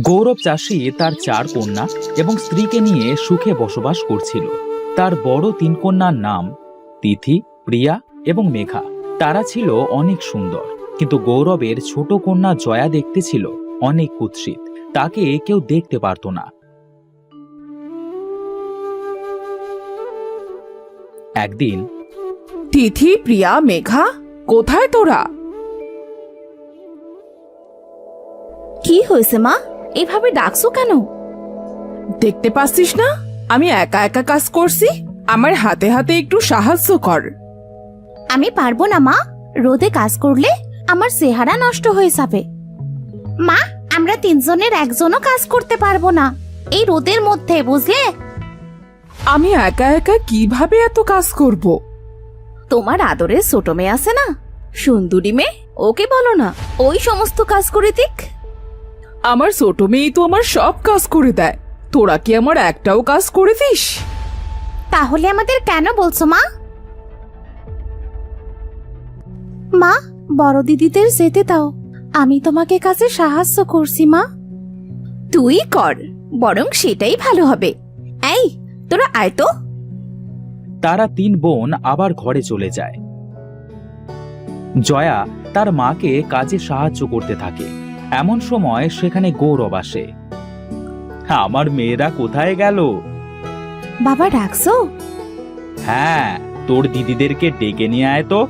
গৌরব চাষী তার 4 কন্যা এবং স্ত্রীকে নিয়ে সুখে বসবাস করছিল। তার বড় 3 কন্যার নাম তিথি, প্রিয়া এবং মেঘা। তারা ছিল অনেক সুন্দর, কিন্তু গৌরবের ছোট কন্যা জয়া দেখতে ছিল অনেক কুৎসিত। তাকে কেউ দেখতে পারত না। একদিন তিথি, প্রিয়া, মেঘা, কোথায় তোরা? কি হয়েছে মা, এভাবে ডাকছো কেন? দেখতে পাচ্ছিস না আমি একা একা কাজ করছি? আমার হাতে হাতে একটু সাহায্য কর। আমি পারবো না মা, রোদে কাজ করলে আমার চেহারা নষ্ট হয়ে যাবে। মা, আমরা 3 জনের একজনও কাজ করতে পারবো না এই রোদের মধ্যে, বুঝলে? আমি একা একা কিভাবে এত কাজ করব? তোমার আদরের ছোট মেয়ে আছে না, সুন্দরী মেয়ে, ওকে বলো না ওই সমস্ত কাজ করে দিক। আমার ছোট মেয়ে তো আমার সব কাজ করে দেয়, তোরা কি আমার একটাও কাজ করে দিস? তাহলে আমাদের কেন বলছো মা? মা, বড় দিদিদের যেতে দাও, আমি তোমাকে কাজে সাহায্য করছি। মা, তুই কর, বরং সেটাই ভালো হবে। এই, তোরা আয় তো। তারা 3 বোন আবার ঘরে চলে যায়। জয়া তার মাকে কাজে সাহায্য করতে থাকে। এমন সময় সেখানে গৌরব আসে। আমার মেয়েরা কোথায় গেল? বাবা, ডাকছো? হ্যাঁ, তোর দিদিদেরকে ডেকে নিয়ে আয় তো।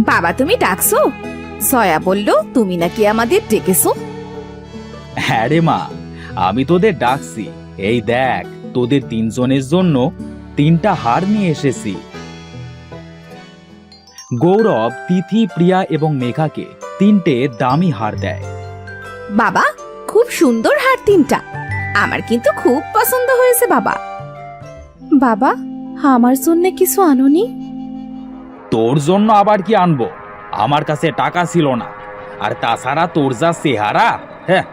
বাবা, তুমি ডাকছো? জয়া বলল তুমি নাকি আমাদের ডেকেছো। হ্যাঁ রে মা, আমি তোদের ডাকছি। এই দেখ, তোদের 3 জনের জন্য 3টা হার নিয়ে এসেছি। গৌরব তিথি, প্রিয়া এবং মেঘাকে 3টে দামি হার দেয়। বাবা, খুব সুন্দর হার 3টা, আমার কিন্তু খুব পছন্দ হয়েছে। বাবা, বাবা, আমার জন্য কিছু আনোনি? তোর জন্য আবার কি আনবো? আমার কাছে টাকা ছিল না, আর তাছাড়া তোর যা চেহারা। হ্যাঁ,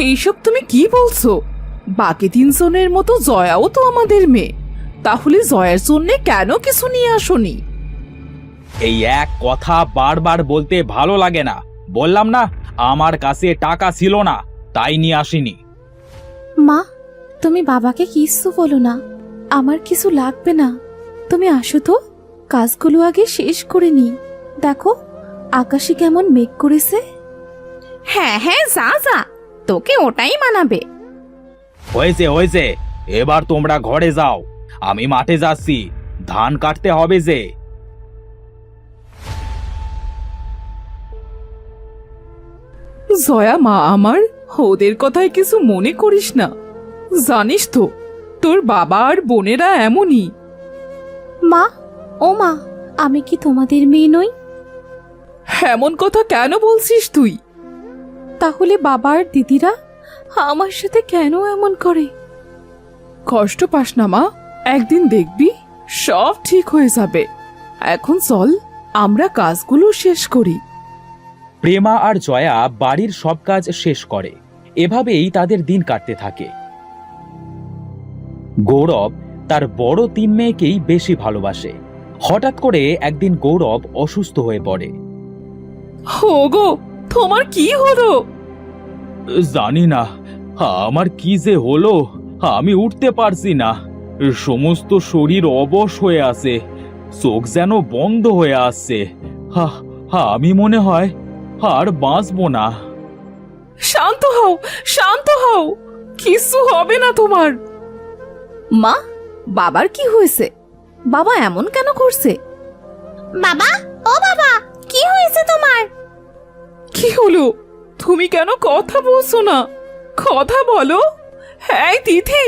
এইসব তুমি কি বলছো? বাকি 3 জনের মতো জয়াও তো আমাদের মেয়ে, তাহলে জয়ার জন্য কেন কিছু নিয়ে আসোনি? এই এক কথা বারবার বলতে ভালো লাগে না। বললাম না আমার কাছে টাকা ছিল না, তাই নিয়ে আসিনি। মা, তুমি বাবাকে কিছু বলো না, আমার কিছু লাগবে না। তুমি আসো তো, কাজগুলো আগে শেষ করে নি। দেখো আকাশে কেমন মেঘ করেছে। হ্যাঁ হ্যাঁ, যা যা, তোকে ওটাই মানাবে। হয়েছে হয়েছে, এবার তোমরা ঘরে যাও, আমি মাঠে যাচ্ছি, ধান কাটতে হবে যে। জয়া মা আমার, ওদের কথায় কিছু মনে করিস না। জানিস তো তোর বাবা আর বোনেরা এমনই। মা, ও মা, আমি কি তোমাদের মেয়ে নই? এমন কথা কেন বলছিস তুই? তাহলে বাবা আর দিদিরা আমার সাথে কেন এমন করে? কষ্ট পাস না মা, একদিন দেখবি সব ঠিক হয়ে যাবে। এখন চল আমরা কাজগুলো শেষ করি। প্রেমা আর জয়া বাড়ির সব কাজ শেষ করে। এভাবেই তাদের দিন কাটতে থাকে। গৌরব তার বড় 3 মেয়েকেই বেশি ভালোবাসে। হঠাৎ করে একদিন গৌরব অসুস্থ হয়ে পড়ে। ওগো, তোমার কি হলো? জানি না আমার কি যে হলো, আমি উঠতে পারছি না। সমস্ত শরীর অবশ হয়ে আছে, চোখ যেন বন্ধ হয়ে আসছে। আমি মনে হয় আর বাঁচবো না। শান্ত হও, শান্ত হও, কিছু হবে না তোমার। মা, বাবার কি হয়েছে? বাবা এমন কেন করছে? বাবা, ও বাবা, কি হয়েছে তোমার? কি হলো? তুমি কেন কথা বলছো না? কথা বলো। হ্যাঁ তিথি,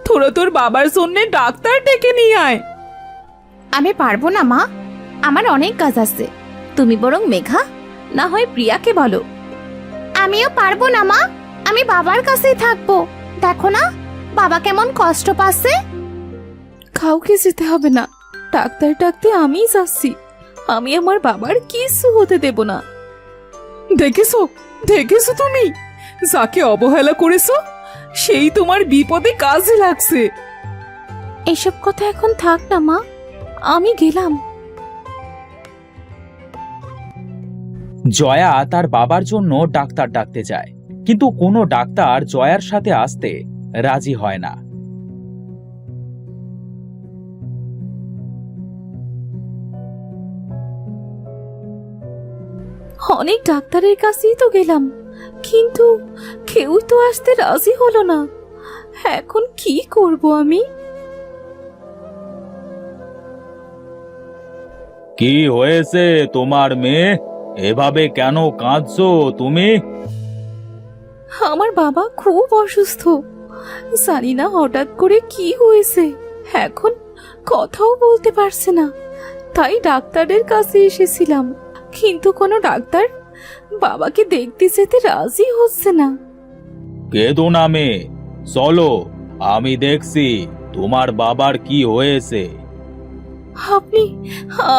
তোরা তোর বাবার জন্য ডাক্তার ডেকে নিয়ে আয়। আমি পারবো না মা, আমার অনেক কাজ আছে। তুমি বরং মেঘা না হয় প্রিয়াকে বলো। আমিও পারবো না মা, আমি বাবার কাছেই থাকবো। দেখো না বাবা কেমন কষ্ট পাচ্ছে। কাউকে যেতে হবে না, ডাক্তার ডাকতে আমিই যাচ্ছি। আমি আমার বাবার কিছু হতে দেব না। দেখেছো, দেখেছো তুমি যাকে অবহেলা করেছো সেই তোমার বিপদে কাজে লাগছে। এসব কথা এখন থাক না মা, আমি গেলাম। জয়া তার বাবার জন্য ডাক্তার ডাকতে যায়, কিন্তু কোনো ডাক্তার জয়ার সাথে আসতে রাজি হয় না। অনেক ডাক্তারের কাছেই তো গেলাম, কিন্তু কেউই তো আসতে রাজি হলো না। এখন কি করব আমি? কি হয়েছে তোমার মেয়ে? এভাবে কেন কাঁদছো তুমি? আমার বাবা খুব অসুস্থ, জানি না হঠাৎ করে কি হয়েছে। এখন কথাও বলতে পারছে না, তাই ডাক্তারের কাছে এসেছিলাম, কিন্তু কোনো ডাক্তার বাবাকে দেখতে যেতে রাজি হচ্ছে না। কেঁদো না মেয়ে, চলো আমি দেখছি তোমার বাবার কি হয়েছে। আপনি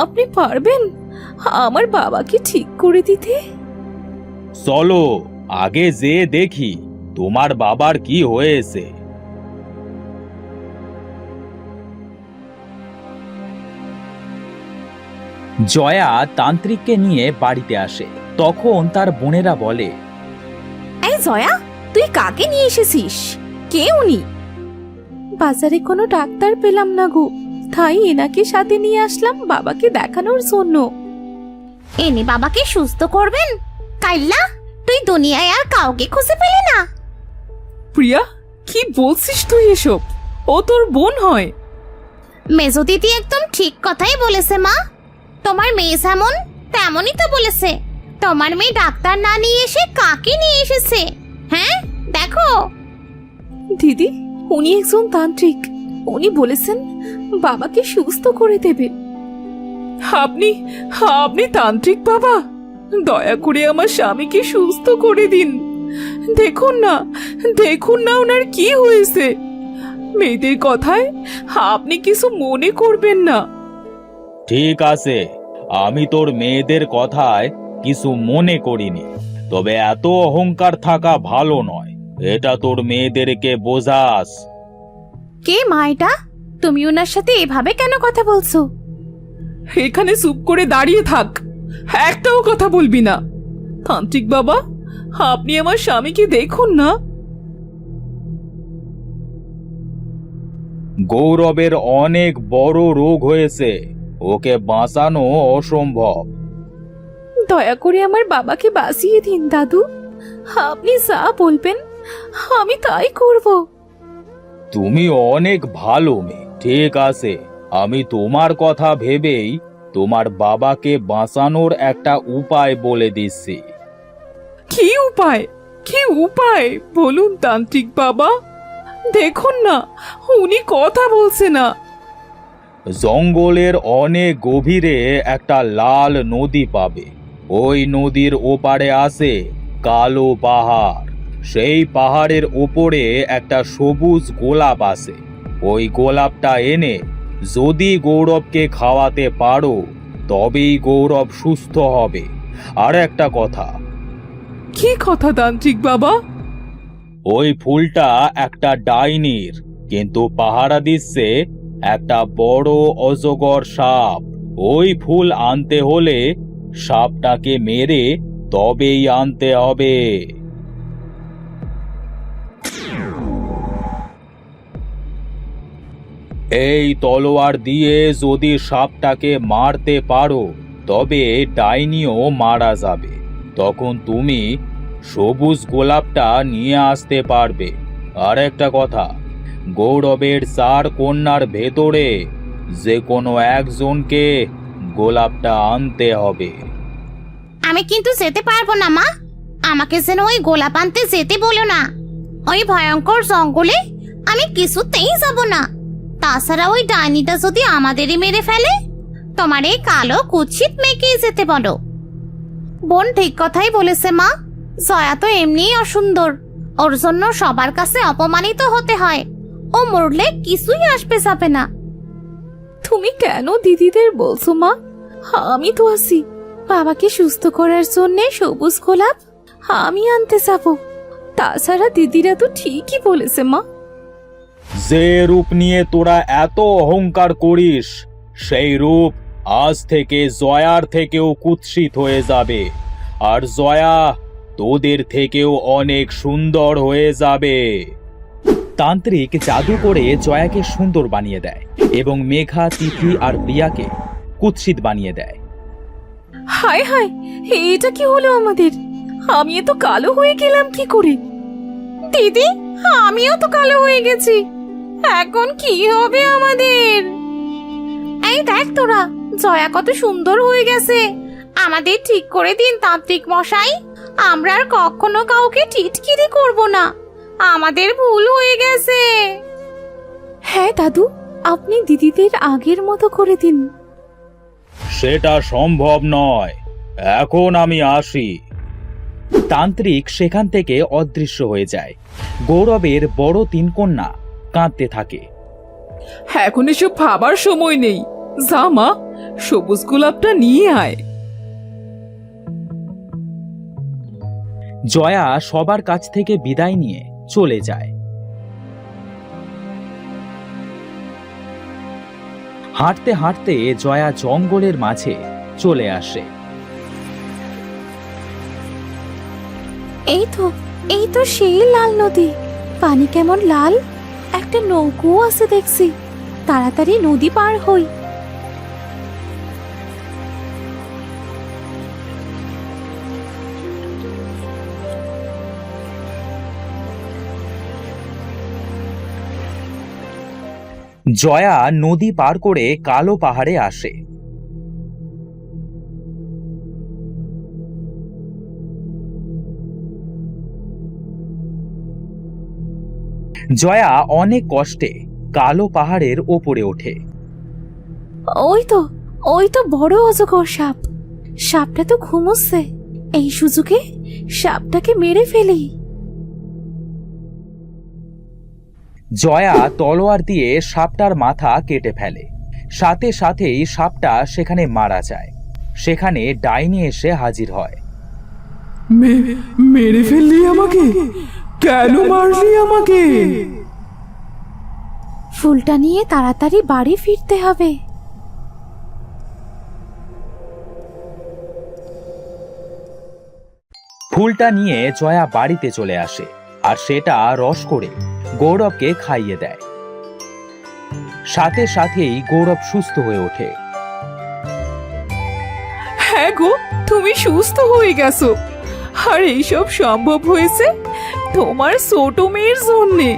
আপনি পারবেন আমার বাবাকে ঠিক করে দিতে? চলো আগে যেয়ে দেখি তোমার বাবার কি হয়েছে। জয়া তান্ত্রিককে নিয়ে বাড়িতে আসে। তখন তার বোনেরা বলে, এই জয়া, তুই কাকে নিয়ে এসেছিস? কে উনি? বাজারে কোনো ডাক্তার পেলাম না গো, তাই এনাকে সাথে নিয়ে আসলাম বাবাকে দেখানোর জন্য। এনে বাবাকে সুস্থ করবেন? কাইল্লা, তুই দুনিয়ায় আর কাউকে খুঁজে পেলি না? প্রিয়া, কি বলছিস তুই এসব? ও তোর বোন হয়। মেজো দিদি একদম ঠিক কথাই বলেছে মা। তোমার মেয়ে যেমন তেমনই তো বলেছে। তোমার মেয়ে ডাক্তার না নিয়ে এসে কাকে নিয়ে এসেছে? হ্যাঁ দেখো। দিদি, উনি একজন তান্ত্রিক, উনি বলেছেন বাবাকে সুস্থ করে দেবে। আপনি আপনি তান্ত্রিক বাবা? দয়া করে আমার স্বামীকে সুস্থ করে দিন। দেখুন না, দেখুন না ওনার কি হয়েছে। মেয়েদের কথায় আপনি কিছু মনে করবেন না। ঠিক আছে, আমি তোর মেয়েদের কথায় কিছু মনে করিনি, তবে এত অহংকার থাকা ভালো নয়, এটা তোর মেয়েদেরকে বোঝাস। কে মা এটা? তুমি ওনার সাথে এভাবে কেন কথা বলছো? এখানে চুপ করে দাঁড়িয়ে থাক, একটাও কথা বলবি না। তান্ত্রিক বাবা, আপনি আমার স্বামীকে দেখুন না। গৌরবের অনেক বড় রোগ হয়েছে, ওকে বাঁচানো অসম্ভব। দয়া করে আমার বাবাকে বাঁচিয়ে দিন দাদু। আপনি যা বলবেন আমি তাই করব। তুমি অনেক ভালো মেয়ে, ঠিক আছে, আমি তোমার কথা ভেবেই তোমার বাবাকে বাঁচানোর একটা উপায় বলে দিচ্ছি। কি উপায়? কি উপায় বলুন তান্ত্রিক বাবা। দেখুন না, উনি কথা বলছে না। জঙ্গলের অনেক গভীরে একটা লাল নদী পাবে। ওই নদীর ওপারে আছে কালো পাহাড়। সেই পাহাড়ের ওপরে একটা সবুজ গোলাপ আছে। ওই গোলাপটা এনে যদি গৌরবকে খাওয়াতে পারো, তবেই গৌরব সুস্থ হবে। আর একটা কথা, কি কথা তান্ত্রিক বাবা? ওই ফুলটা একটা ডাইনির, কিন্তু পাহারা দিচ্ছে একটা বড় অজগর সাপ। ওই ফুল আনতে হলে সাপটাকে মেরে তবেই আনতে হবে। এই তলোয়ার দিয়ে যদি সাপটাকে মারতে পারো, তবে ডাইনিও মারা যাবে। তখন তুমি সবুজ গোলাপটা নিয়ে আসতে পারবে। আর একটা কথা, গৌরবের 4 কন্যার ভেতরে যে কোনো একজনকে গোলাপটা আনতে হবে। আমি কিন্তু যেতে পারবো না মা। আমাকে যেন ওই গোলাপ আনতে যেতে বলো না। ওই ভয়ঙ্কর জঙ্গলে আমি কিছুতেই যাব না। তাছাড়া ওই ডাইনিটা যদি আমাদেরই মেরে ফেলে, তোমার এই কালো কুৎসিত মেয়েকেই যেতে বলো। বোন ঠিক কথাই বলেছে মা। জয়া তো এমনিই অসুন্দর, ওর জন্য সবার কাছে অপমানিত হতে হয়। ও মরলে কিছুই আসবে যাবে না। তুমি কেন দিদিদের বলছো মা? আমি তো আছি। বাবাকে সুস্থ করার জন্য সবুজ গোলাপ আমি আনতে যাব। তাছাড়া দিদিরা তো ঠিকই বলেছে মা। যে রূপ নিয়ে তোরা এত অহংকার করিস, সেই রূপ আজ থেকে জয়ার থেকেও কুৎসিত হয়ে যাবে। আর জয়া তোদের থেকেও অনেক সুন্দর হয়ে যাবে। তান্ত্রিক জাদু করে জয়াকে সুন্দর বানিয়ে দেয় এবং মেঘা, তিথি আর প্রিয়াকে কুৎসিত বানিয়ে দেয়। হায় হায়, এটা কি হলো আমাদের? আমি এত কালো হয়ে গেলাম কি করে? দিদি, আমিও তো কালো হয়ে গেছি। এখন কি হবে আমাদের? এই দেখ তোরা, জয়া কত সুন্দর হয়ে গেছে। আমাদের ঠিক করে দিন তান্ত্রিক মশাই। আমরা আর কখনো কাউকে টিটকিরি করব না। আমাদের ভুল হয়ে গেছে। হ্যাঁ দাদু, আপনি দিদিদের আগের মতো করে দিন। সেটা সম্ভব নয়, এখন আমি আসি। তান্ত্রিক সেখান থেকে অদৃশ্য হয়ে যায়। গৌরবের বড় তিন কন্যা কাঁদতে থাকে। এখন এসব ভাবার সময় নেই। যা মা, সবুজ গোলাপটা নিয়ে আয়। জয়া সবার কাছ থেকে বিদায় নিয়ে চলে যায়। হাঁটতে হাঁটতে জয়া জঙ্গলের মাঝে চলে আসে। এই তো সেই লাল নদী। পানি কেমন লাল, একটা নৌকো আছে দেখছি। তাড়াতাড়ি নদী পার হই। জয়া নদী পার করে কালো পাহাড়ে আসে। জয়া অনেক কষ্টে কালো পাহাড়ের ওপরে ওঠে। ওই তো বড় অজগর সাপ। সাপটা তো ঘুমোচ্ছে। এই সুযোগে সাপটাকে মেরে ফেলি। জয়া তলোয়ার দিয়ে সাপটার মাথা কেটে ফেলে। সাথে সাথেই সাপটা সেখানে মারা যায়। সেখানে ডাইনি এসে হাজির হয়। মেরে ফেললি আমাকে? কেন মারলি আমাকে? ফুলটা নিয়ে তাড়াতাড়ি বাড়ি ফিরতে হবে। ফুলটা নিয়ে জয়া বাড়িতে চলে আসে আর সেটা রস করে গৌরবকে খাইয়ে দেয়। সাথে সাথেই গৌরব সুস্থ হয়ে ওঠে। হ্যাঁ গো, তুমি সুস্থ হয়ে গেছো। আর এইসব সম্ভব হয়েছে তোমার ছোট মেয়ের জন্যে।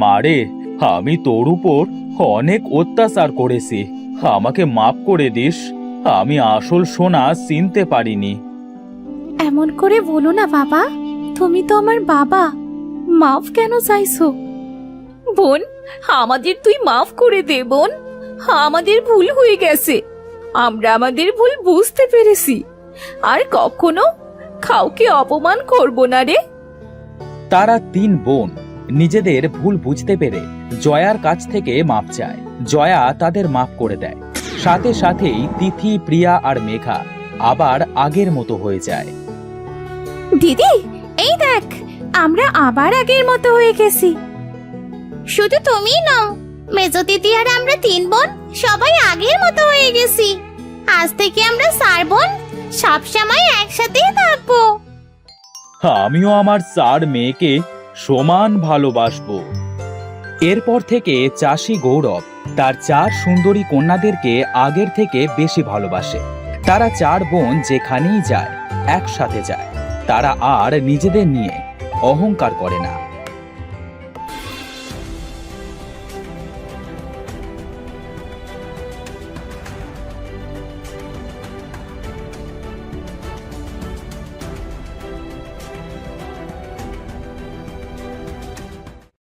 মারে, আমি তোর উপর অনেক অত্যাচার করেছি। আমাকে মাফ করে দিস। আমি আসল সোনা চিনতে পারিনি। এমন করে বলো না বাবা। তুমি তো আমার বাবা। মাফ কেন চাইছো? বোন, আমাদের তুই মাফ করে দে বোন। আমাদের ভুল হয়ে গেছে। আমরা আমাদের ভুল বুঝতে পেরেছি। আর কখনো কাউকে অপমান করব না রে। তারা তিন বোন নিজেদের ভুল বুঝতে পেরে জয়ার কাছ থেকে মাপ চায়। জয়া তাদের মাফ করে দেয়। সাথে সাথেই তিথি, প্রিয়া আর মেঘা আবার আগের মতো হয়ে যায়। দিদি, এই দেখ, আমরা আবার আগের মতো হয়ে গেছি। শুধু তুমি নও, মেজো দিদি আর আমরা তিন বোন সবাই আগের মতো হয়ে গেছি। আজ থেকে আমরা চার বোন সবসময় একসাথেই থাকবো। আমিও আমার চার মেয়েকে সমান ভালোবাসবো। এরপর থেকে চাষি গৌরব তার চার সুন্দরী কন্যাদেরকে আগের থেকে বেশি ভালোবাসে। তারা চার বোন যেখানেই যায় একসাথে যায়। তারা আর নিজেদের নিয়ে অহংকার করে না।